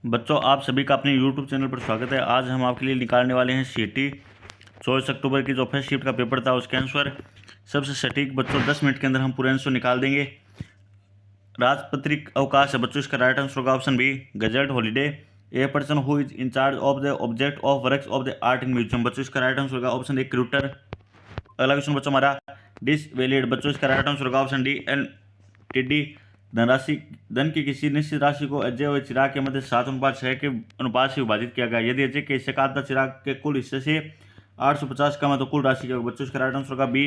बच्चों, आप सभी का अपने YouTube चैनल पर स्वागत है। आज हम आपके लिए निकालने वाले हैं सीटी 24 अक्टूबर की जो फर्स्ट शिफ्ट का पेपर था उसके आंसर। सबसे सटीक बच्चों 10 मिनट के अंदर हम पूरे आंसर निकाल देंगे। राजपत्रिक अवकाश है बच्चों, इसका राइट आंसर होगा option B gazette holiday. A person who is in charge of the object of works of the art in museum बच्चों, इसका राइट आंसर होगा ऑप्शन ए क्रूटर। अगला क्वेश्चन बच्चों हमारा डिस वैलिड बच्चों, इसका राइट आंसर होगा ऑप्शन डी एन टिड्डी। धनराशि धन की किसी निश्चित राशि को अजय और चिराग के मध्य 7:6 के अनुपात से विभाजित किया गया। यदि अजय के हिस्से का आधा चिराग के कुल हिस्से से 850 कम है तो कुल राशि क्या होगी बच्चों, इसका राइट आंसर होगा बी।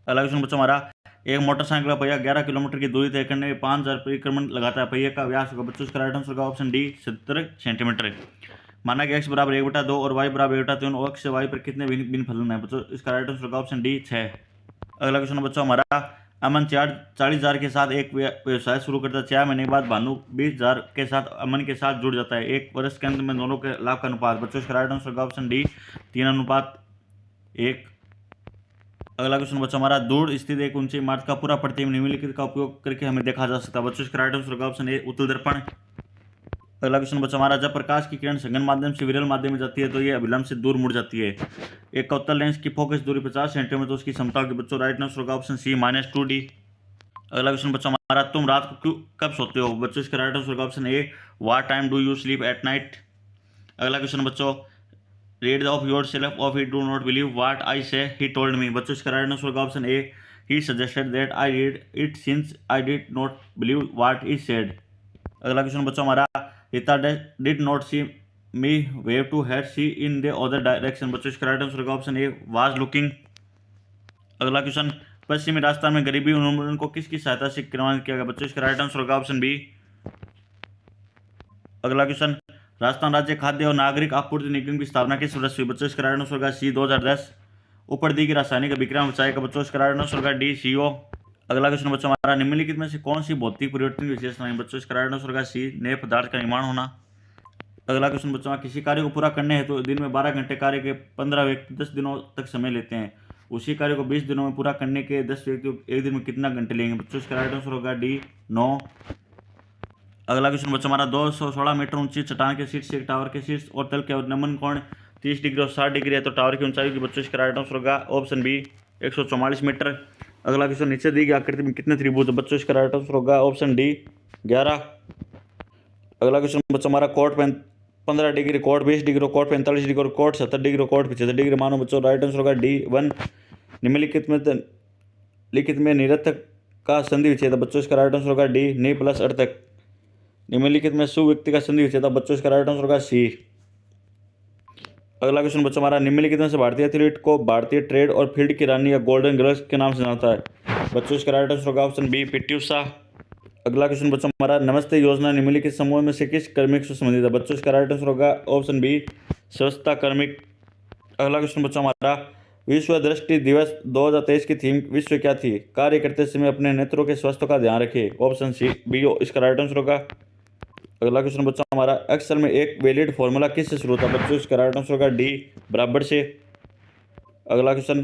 अगला क्वेश्चन बच्चों हमारा एक मोटरसाइकिल का पहिया 11 किलोमीटर की दूरी तय करने में 5000 परिक्रमण लगाता है। पहिए का व्यास होगा बच्चों, इसका राइट आंसर होगा ऑप्शन डी 70 सेंटीमीटर। माना कि x बराबर 1/2 और y बराबर 1/3 और x से y पर कितने भिन्न भिन्न फलन है बच्चों, इसका राइट आंसर होगा ऑप्शन डी 6। अगला क्वेश्चन बच्चों हमारा अमन 40,000 के साथ एक व्यवसाय शुरू करता है। 6 महीने के बाद भानु 20,000 के साथ अमन के साथ जुड़ जाता है। एक वर्ष के अंत में दोनों के लाभ का अनुपात बच्चों, इसका राइट आंसर होगा ऑप्शन डी 3:1। अगला क्वेश्चन बच्चों हमारा दूर स्थित एक ऊंची इमारत का पूरा प्रतिबिंब निम्नलिखित का उपयोग करके हमें देखा जा सकता है बच्चों, इसका राइट आंसर होगा ऑप्शन ए उत्तल दर्पण। अगला क्वेश्चन बच्चों हमारा जब प्रकाश की किरण सघन माध्यम से विरल माध्यम में जाती है तो ये अभिलंब से दूर मुड़ जाती है। एक उत्तल लेंस की फोकस दूरी 50 सेंटीमीटर तो उसकी क्षमता होगी बच्चों, राइट आंसर होगा ऑप्शन सी -2d। अगला क्वेश्चन बच्चों हमारा तुम रात को कब सोते हो बच्चों, इसका राइट आंसर होगा option A what time do you sleep at night. अगला क्वेश्चन बच्चों read of yourself of he do not believe what I say he told me बच्चों, इसका राइट आंसर होगा option A he suggested that I read it since I did not believe what he said. अगला question बच्चों हमारा Rita did not see me wave to head see in the other direction बच्चों, इसका right answer होगा option A was looking. अगला question पश्चिमी राजस्थान में गरीबी उन्मूलन को किसकी सहायता से क्रियान्वित किया गया बच्चों, इसका राइट आंसर होगा ऑप्शन बी। अगला क्वेश्चन राजस्थान राज्य खाद्य और नागरिक आपूर्ति निगम की स्थापना किस वर्ष हुई बच्चों, इसका राइट आंसर होगा सी 2010। ऊपर दी गई रासायनिक अभिक्रिया में बचाएगा बच्चों, इसका राइट आंसर होगा डी CO। अगला क्वेश्चन बच्चों हमारा निम्नलिखित में से कौन सी भौतिक परिवर्तन विशेषता है बच्चों, इसका राइट आंसर होगा सी नए पदार्थ का निर्माण होना। अगला क्वेश्चन बच्चों किसी कार्य को पूरा करने हेतु दिन में 12 घंटे कार्य के 15 व्यक्ति 10 दिनों तक समय लेते हैं। उसी कार्य को 20 दिनों में पूरा करने के 10 व्यक्ति एक दिन में कितना घंटे लेंगे बच्चों, इसका राइट आंसर होगा डी 9। अगला क्वेश्चन बच्चों हमारा 216 मीटर ऊंची चट्टान के शीर्ष से एक टावर के शीर्ष और तल के नमन कोण 30 डिग्री और 60 डिग्री है तो टावर की ऊंचाई की बच्चों, इसका राइट आंसर होगा ऑप्शन बी 144 मीटर। अगला क्वेश्चन नीचे दी गई आकृति में कितने त्रिभुज है बच्चों, इसका राइट आंसर होगा ऑप्शन डी 11। अगला क्वेश्चन बच्चों हमारा कोट 15 डिग्री, कोट 20 डिग्री, कोट 45 डिग्री और कोट 70 डिग्री, कोट 75 डिग्री मानो बच्चों, राइट आंसर होगा डी 1। निम्नलिखित में निरर्थक का संधि विच्छेद बच्चों, इसका राइट आंसर होगा डी नि प्लस अर्थक। निम्नलिखित में सुव्यक्ति का संधि विच्छेद बच्चों, इसका राइट आंसर होगा सी। अगला क्वेश्चन बच्चों हमारा निम्नलिखित में से भारतीय एथलीट को भारतीय ट्रेड और फील्ड की रानी या गोल्डन गर्ल्स के नाम से जानता है बच्चों, इसका राइट आंसर होगा ऑप्शन बी पीटी उषा। अगला क्वेश्चन बच्चों हमारा नमस्ते योजना निम्नलिखित समूह में से किस कार्मिक से संबंधित है बच्चों, इसका राइट आंसर होगा ऑप्शन बी स्वच्छता कार्मिक। अगला क्वेश्चन बच्चों हमारा विश्व दृष्टि दिवस 2023 की थीम विश्व क्या थी, कार्य करते समय अपने नेत्रों के स्वास्थ्य का ध्यान रखें, ऑप्शन सी बी इसका राइट आंसर होगा। अगला क्वेश्चन बच्चों हमारा एक्सेल में एक वैलिड फॉर्मूला किससे शुरू होता है बच्चों, इसका राइट आंसर होगा डी बराबर से। अगला क्वेश्चन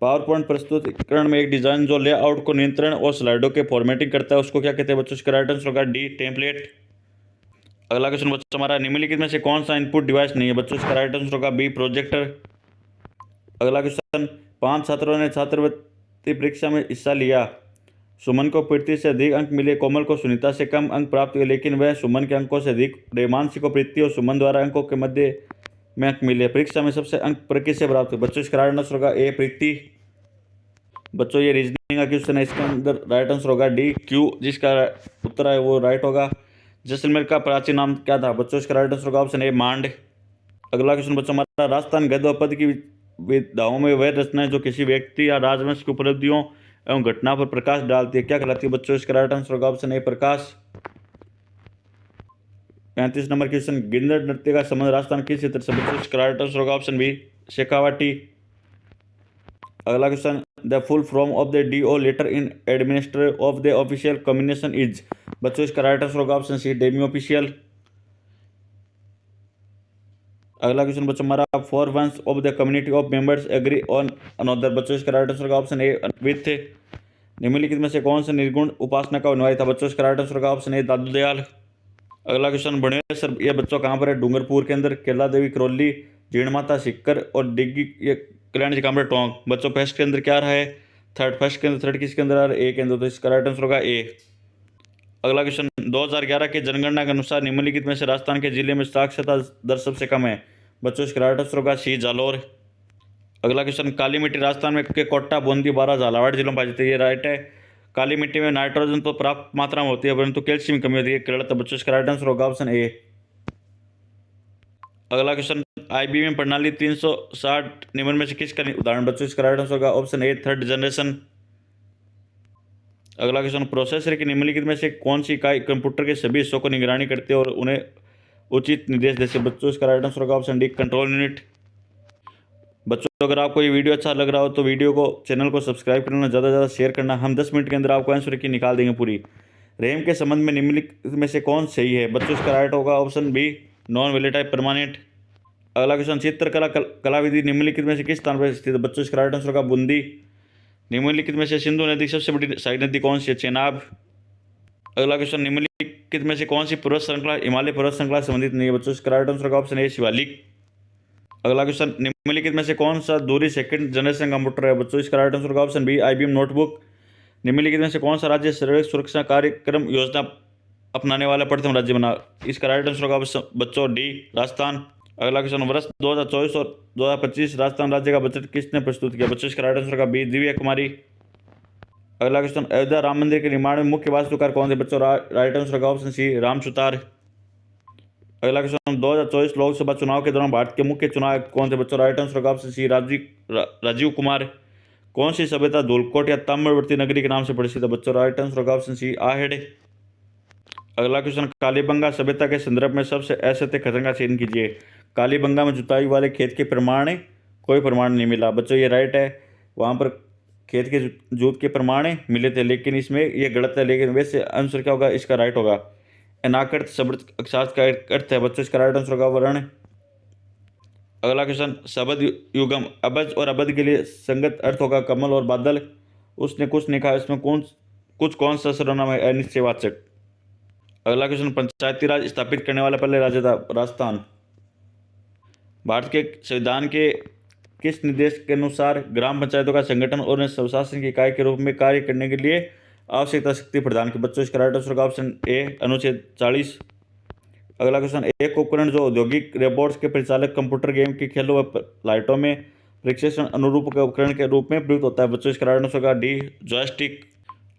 पावर पॉइंट प्रस्तुतिकरण में एक डिजाइन जो लेआउट को नियंत्रण और स्लाइडों के फॉर्मेटिंग करता है उसको क्या कहते हैं बच्चों, इसका राइट आंसर होगा डी टेम्पलेट। अगला क्वेश्चन बच्चों हमारा निम्नलिखित में से कौन सा इनपुट डिवाइस नहीं है बच्चों, इसका राइट आंसर होगा बी प्रोजेक्टर। अगला क्वेश्चन 5 छात्रों ने छात्रवृत्ति परीक्षा में हिस्सा लिया। सुमन को प्रीति से अधिक अंक मिले, कोमल को सुनीता से कम अंक प्राप्त हुए, लेकिन वह सुमन के अंकों से अधिक रेमांशी को प्रीति और सुमन द्वारा अंकों के मध्य में अंक मिले। परीक्षा में सबसे अंक प्रकृति से प्राप्त हुए बच्चों, इसका राइट आंसर होगा ए प्रीति। बच्चों ये रीजनिंग का क्वेश्चन है, इसके अंदर राइट आंसर होगा डी क्यू, जिसका उत्तर है वो राइट होगा। जैसलमेर का प्राचीन नाम क्या था बच्चों, इसका राइट आंसर होगा ऑप्शन ए मांड। अगला क्वेश्चन बच्चों हमारा राजस्थान गद्य और पद की विधाओं में वह रचनाएं जो किसी व्यक्ति या राजवंश की उपलब्धियों एवं घटना पर प्रकाश डालती है क्या कहलाती है बच्चों, इसका राइट आंसर होगा ऑप्शन ए प्रकाश। 35 नंबर क्वेश्चन गिंदड़ नृत्य का संबंध राजस्थान किस क्षेत्र से बच्चों, इसका राइट आंसर होगा ऑप्शन बी शेखावाटी। अगला question the full form of the DO letter in administrator of the official communication is बच्चों, इसका राइट आंसर होगा ऑप्शन सी डेमी ऑफिशियल। अगला क्वेश्चन बच्चों हमारा 4 once of the community of members agree on another बच्चों, इसका right answer होगा option A with. निम्नलिखित में से कौन से निर्गुण उपासना का अनुयायी था बच्चों, इसका राइट आंसर होगा ऑप्शन ए दादू दयाल। अगला क्वेश्चन, भुवनेश्वर ये बच्चों कहाँ पर है? डूंगरपुर के अंदर। केला देवी करौली, जीण माता सिक्कर और डिग्गी ये कल्याण जी कहाँ पर? टोंक। बच्चों फर्स्ट के अंदर क्या रहा है? थर्ड। फर्स्ट के अंदर थर्ड किसके अंदर आ रहा है? ए के अंदर, तो इसका राइट आंसर होगा ए। अगला क्वेश्चन, 2011 के जनगणना के अनुसार निम्नलिखित में से राजस्थान के जिले में साक्षरता दर सबसे कम है? बच्चों इसका राइट आंसर होगा सी, जालोर। अगला क्वेश्चन, काली मिट्टी राजस्थान में के कोटा, बूंदी, बारा, झालावाड़ जिलों में पाई जाती है? ये राइट है। काली मिट्टी में नाइट्रोजन तो पर्याप्त मात्रा में होती है परंतु कैल्शियम की कमी होती है, गलत। बच्चों इसका राइट आंसर होगा ऑप्शन ए। अगला क्वेश्चन, आईबीएम प्रणाली 360 निम्न में से किसका उदाहरण? बच्चों इसका राइट आंसर होगा ऑप्शन ए, थर्ड जनरेशन। अगला क्वेश्चन, प्रोसेसर की निम्नलिखित में से कौन सी इकाई कंप्यूटर के सभी हिस्सों को निगरानी करती है और उन्हें उचित निर्देश देती है? बच्चों इसका राइट आंसर होगा ऑप्शन डी, कंट्रोल यूनिट। बच्चों अगर आपको ये वीडियो अच्छा लग रहा हो तो वीडियो को, चैनल को सब्सक्राइब करना, ज़्यादा से ज़्यादा शेयर करना। हम 10 मिनट के अंदर आपको आंसर की निकाल देंगे पूरी। रैम के संबंध में निम्नलिखित में से कौन सही है? बच्चों इसका राइट होगा option B, non volatile permanent. अगला क्वेश्चन, चित्रकला कला विधि निम्नलिखित में से किस स्थान पर स्थित है? बच्चों इसका राइट आंसर होगा बूंदी। निम्नलिखित में से सिंधु नदी सबसे बड़ी सहायक नदी कौन सी है? चेनाब। अगला क्वेश्चन, निम्नलिखित में से कौन सी पर्वत श्रृंखला हिमालय पर्वत श्रृंखला से संबंधित नहीं है? बच्चों इसका राइट आंसर होगा ऑप्शन ए, शिवालिक। अगला क्वेश्चन, निम्नलिखित में से कौन सा दूरी सेकंड जनरेशन कंप्यूटर है? बच्चों इसका राइट आंसर होगा ऑप्शन बी, आईबीएम नोटबुक। निम्नलिखित में से कौन सा राज्य सड़क सुरक्षा कार्यक्रम योजना अपनाने वाला प्रथम राज्य बना? इसका राइट आंसर होगा बच्चों डी, राजस्थान। अगला क्वेश्चन, वर्ष 2024 और 2025 राजस्थान राज्य का बजट किसने प्रस्तुत किया? बच्चों इसका राइट आंसर होगा बी, दिव्या कुमारी। अगला क्वेश्चन, अयोध्या राम मंदिर के निर्माण में मुख्य वास्तुकार कौन थे? बच्चों राइट आंसर होगा ऑप्शन सी, राम सुतार। अगला क्वेश्चन, 2024 लोकसभा चुनाव के दौरान भारत के मुख्य चुनाव आयुक्त कौन थे? बच्चों राइट आंसर होगा ऑप्शन सी, राजीव कुमार। कौन सी सभ्यता धूलकोट या ताम्रवर्ती नगरी के नाम से प्रसिद्ध है? बच्चों राइट आंसर होगा ऑप्शन सी, आहेड़। अगला क्वेश्चन, कालीबंगा सभ्यता के संदर्भ में सबसे असत्य कथन का चयन कीजिए। कालीबंगा में जुताई वाले खेत के प्रमाण कोई प्रमाण नहीं मिला। बच्चों ये राइट है, वहाँ पर खेत के जूत के प्रमाण मिले थे, लेकिन इसमें ये गलत है। लेकिन वैसे आंसर क्या होगा? इसका राइट होगा अनाकृत शब्द अक्षांश का अर्थ है। बच्चों इसका राइट आंसर होगा वर्ण। अगला क्वेश्चन, शब्द युगम अबज और अबद के लिए संगत अर्थ होगा कमल और बादल। उसने कुछ नहीं कहा, इसमें कौन सा सर्वनाम है? अनिश्चयवाचक। अगला क्वेश्चन, पंचायती राज स्थापित करने वाला पहले राज्य था? राजस्थान। भारत के संविधान के किस निर्देश के अनुसार ग्राम पंचायतों का संगठन और उन्हें स्वशासन की इकाई के रूप में कार्य करने के लिए आवश्यकता शक्ति प्रदान की? बच्चों इसका राइट आंसर होगा ऑप्शन ए, अनुच्छेद 40। अगला क्वेश्चन, एक उपकरण जो औद्योगिक रोबोट्स के परिचालक, कंप्यूटर गेम के खेलों व लाइटों में प्रशिक्षण अनुरूप के उपकरण के रूप में प्रयुक्त होता है? बच्चों इसका राइट आंसर होगा डी, जॉयस्टिक।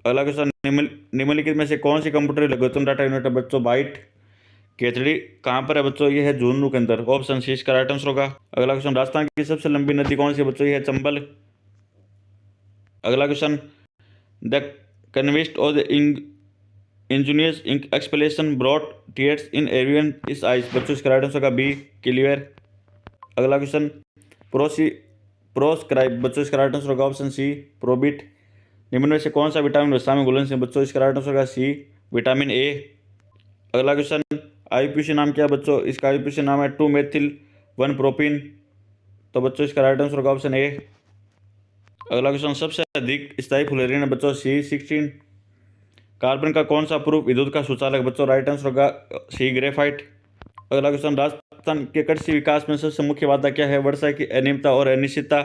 अगला क्वेश्चन, निम्नलिखित में से कौन सी कंप्यूटर लघुत्तम डाटा यूनिट है? बच्चों बाइट। केतड़ी कहाँ पर है? बच्चों ये है झुंझुनू के अंदर, ऑप्शन सी इसका राइट आंसर होगा। अगला क्वेश्चन, राजस्थान की सबसे लंबी नदी कौन सी है? बच्चों ये है चंबल। अगला question, the conquest of the engineers explanation brought tears in even his eyes. बच्चों इसका राइट आंसर होगा बी, क्लियर। अगला क्वेश्चन, प्रोस्क्राइब। बच्चों इसका राइट आंसर होगा ऑप्शन सी, प्रोबिट। निम्न में से कौन सा विटामिन वसा में घुलनशील है? बच्चों इसका राइट आंसर होगा सी, विटामिन ए। अगला क्वेश्चन, आईयूपीएसी नाम क्या है? बच्चों इसका आईयूपीएसी नाम है 2-मेथिल-1 प्रोपीन। तो बच्चों इसका राइट आंसर होगा ऑप्शन ए। अगला क्वेश्चन, सबसे अधिक स्थायी फ्लोरीन है? बच्चों सी, 16। कार्बन का कौन सा पूर्व विद्युत का सुचालक? बच्चों राइट आंसर होगा सी, ग्रेफाइट। अगला क्वेश्चन, राजस्थान के कृषि विकास में सबसे मुख्य बाधा क्या है? वर्षा की अनियमितता और अनिश्चितता।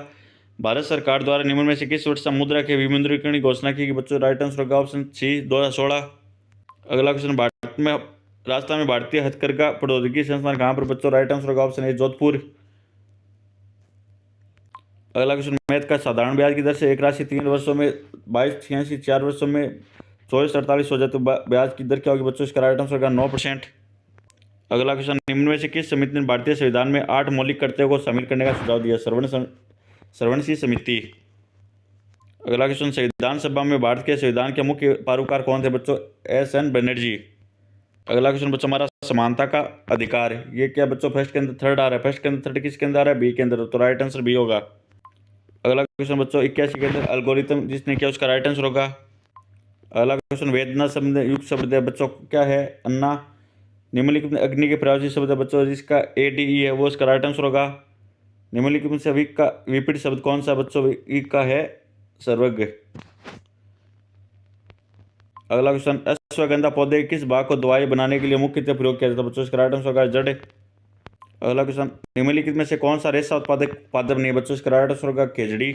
भारत सरकार द्वारा निम्न में से किस वर्षा मुद्रा के विमुद्रीकरण की घोषणा की? बच्चों राइट आंसर होगा ऑप्शन सी, 2016। अगला क्वेश्चन, राजस्थान में भारतीय हथकरघा प्रौद्योगिकी संस्थान कहाँ पर? बच्चों राइट आंसर होगा ऑप्शन ए, जोधपुर। अगला क्वेश्चन, मैथ का साधारण ब्याज की दर से एक राशि 3 वर्षों में 2286, 4 वर्षों में 2448 हो जाए तो ब्याज की दर क्या होगी? बच्चों इसका राइट आंसर होगा 9%। अगला क्वेश्चन, निम्न में से किस समिति ने भारतीय संविधान में 8 मौलिक कर्तव्यों को शामिल करने का सुझाव दिया? श्रवणशील समिति। अगला क्वेश्चन, संविधान सभा में भारत के संविधान के मुख्य पारूकार कौन थे? बच्चों एस.एन. बनर्जी। अगला क्वेश्चन बच्चों हमारा समानता का अधिकार, ये क्या बच्चों फर्स्ट के अंदर थर्ड आ रहा है? फर्स्ट के अंदर थर्ड किसके अंदर आ रहा है? बी के अंदर, तो राइट आंसर बी होगा। अगला क्वेश्चन बच्चों 81 के अंदर एल्गोरिथम जिसने किया उसका राइट आंसर होगा। अगला क्वेश्चन, वेदना शब्द युक्त शब्द है बच्चों क्या है? अन्ना। निम्नलिखित में अग्नि के प्रवासी शब्द है बच्चों जिसका ADE है वो इसका राइट आंसर होगा। निम्नलिखित में से विक का विपरीत शब्द कौन सा? बच्चों विक का है सर्वज्ञ। अगला क्वेश्चन, अश्वगंधा पौधे किस भाग को दवाई बनाने के लिए मुख्यतः प्रयोग किया जाता है? बच्चों इसका राइट आंसर होगा जड़। अगला क्वेश्चन, निम्नलिखित में से कौन सा रेशा उत्पादक पादप नहीं है? बच्चों इसका राइट आंसर होगा खिचड़ी।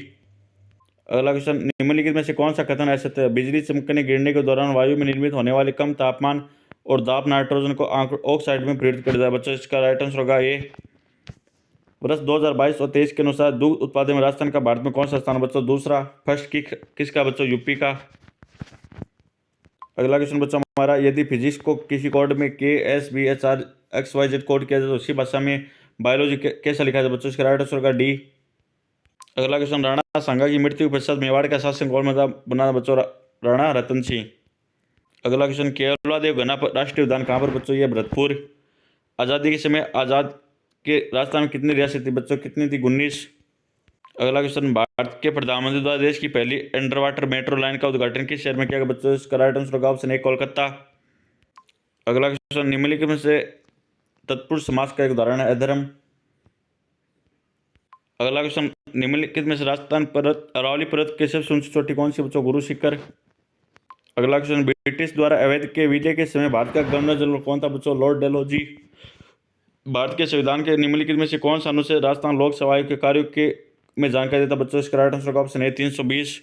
अगला क्वेश्चन, निम्नलिखित में से कौन सा कथन असत्य है? बिजली चमकने गिरने के दौरान वायु में निर्मित होने वाले कम तापमान और दाब नाइट्रोजन को ऑक्साइड में परिवर्तित कर देता है। बच्चों इसका राइट आंसर होगा ए। वर्ष 2022 और 23 के अनुसार दूध उत्पादन में राजस्थान का भारत में कौन सा स्थान है? बच्चों दूसरा। फर्स्ट किसका? बच्चों यूपी का। अगला क्वेश्चन बच्चों हमारा, यदि फिजिक्स को किसी कोड में KSBHRXYZ कोड किया जाए तो उसी भाषा में बायोलॉजी कैसा लिखा जाए? बच्चों इसका राइट आंसर होगा डी। अगला क्वेश्चन, राणा सांगा की मृत्यु के पश्चात मेवाड़ का शासन कौन बना? बच्चों राणा रतन सिंह। अगला क्वेश्चन, केवलादेव घना राष्ट्रीय उद्यान कहाँ पर? बच्चों ये भरतपुर। आज़ादी के समय आज़ाद के राजस्थान में कितनी रियासत थी? बच्चों कितनी थी? 19। अगला क्वेश्चन, भारत के प्रधानमंत्री द्वारा देश की पहली अंडर वाटर मेट्रो लाइन का उद्घाटन किस शहर में किया गया? बच्चों इसका राइट आंसर होगा ऑप्शन ए कोलकाता। अगला क्वेश्चन, निम्नलिखित में से तत्पुरुष समास का एक उदाहरण है अधर्म। अगला क्वेश्चन, निम्नलिखित में से राजस्थान पर्वत अरावली पर्वत की सबसे ऊंची चोटी कौन सी? बच्चों गुरु शिखर। अगला क्वेश्चन, ब्रिटिश द्वारा अवैध के विलय के समय भारत का गवर्नर जनरल कौन था? बच्चों लॉर्ड डेलहौजी। भारत के संविधान के निम्नलिखित में से कौन सा अनुच्छेद राजस्थान लोकसभा आयोग के कार्यों के में जानकारी देता? बच्चों इसका राइट आंसर ऑप्शन है 320।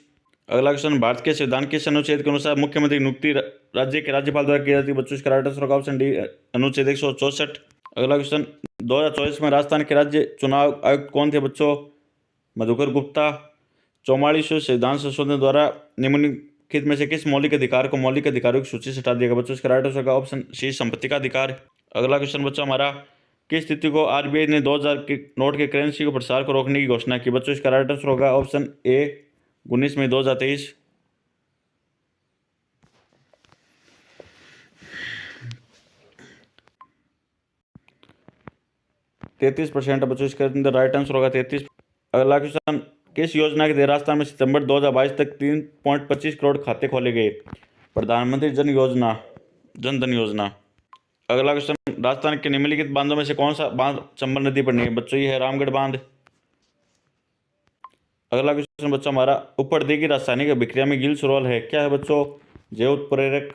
अगला क्वेश्चन, भारत के संविधान किस अनुच्छेद के अनुसार मुख्यमंत्री की नियुक्ति राज्य के राज्यपाल द्वारा की जाती है? बच्चों इसका राइट आंसर ऑप्शन डी अनुच्छेद 164। अगला क्वेश्चन, 2024 में राजस्थान के राज्य चुनाव आयुक्त कौन थे? बच्चों मधुकर गुप्ता। 44वें संविधान संशोधन द्वारा निम्नलिखित में से किस मौलिक अधिकार को मौलिक अधिकारों की सूची से हटा दिया गया? बच्चों इसका राइट आंसर ऑप्शन सी संपत्ति का अधिकार। अगला क्वेश्चन बच्चों हमारा, किस तिथि को आरबीआई ने 2000 के नोट के करेंसी को प्रसार को रोकने की घोषणा की? बच्चों इसका राइट आंसर होगा ऑप्शन ए 19 मई 2023। 33%। बच्चों इसके अंदर राइट आंसर होगा 33। अगला क्वेश्चन, किस योजना के तहत राजस्थान में सितंबर 2022 तक 3.25 करोड़ खाते खोले गए? प्रधानमंत्री जन धन योजना। अगला क्वेश्चन, राजस्थान के निम्नलिखित बांधों में से कौन सा बांध चंबल नदी पर नहीं है? बच्चों ये है रामगढ़ बांध। अगला क्वेश्चन बच्चों हमारा, ऊपर दी गई रासायनिक अभिक्रिया में गिल रोल है क्या है? बच्चों जैव उत्प्रेरक।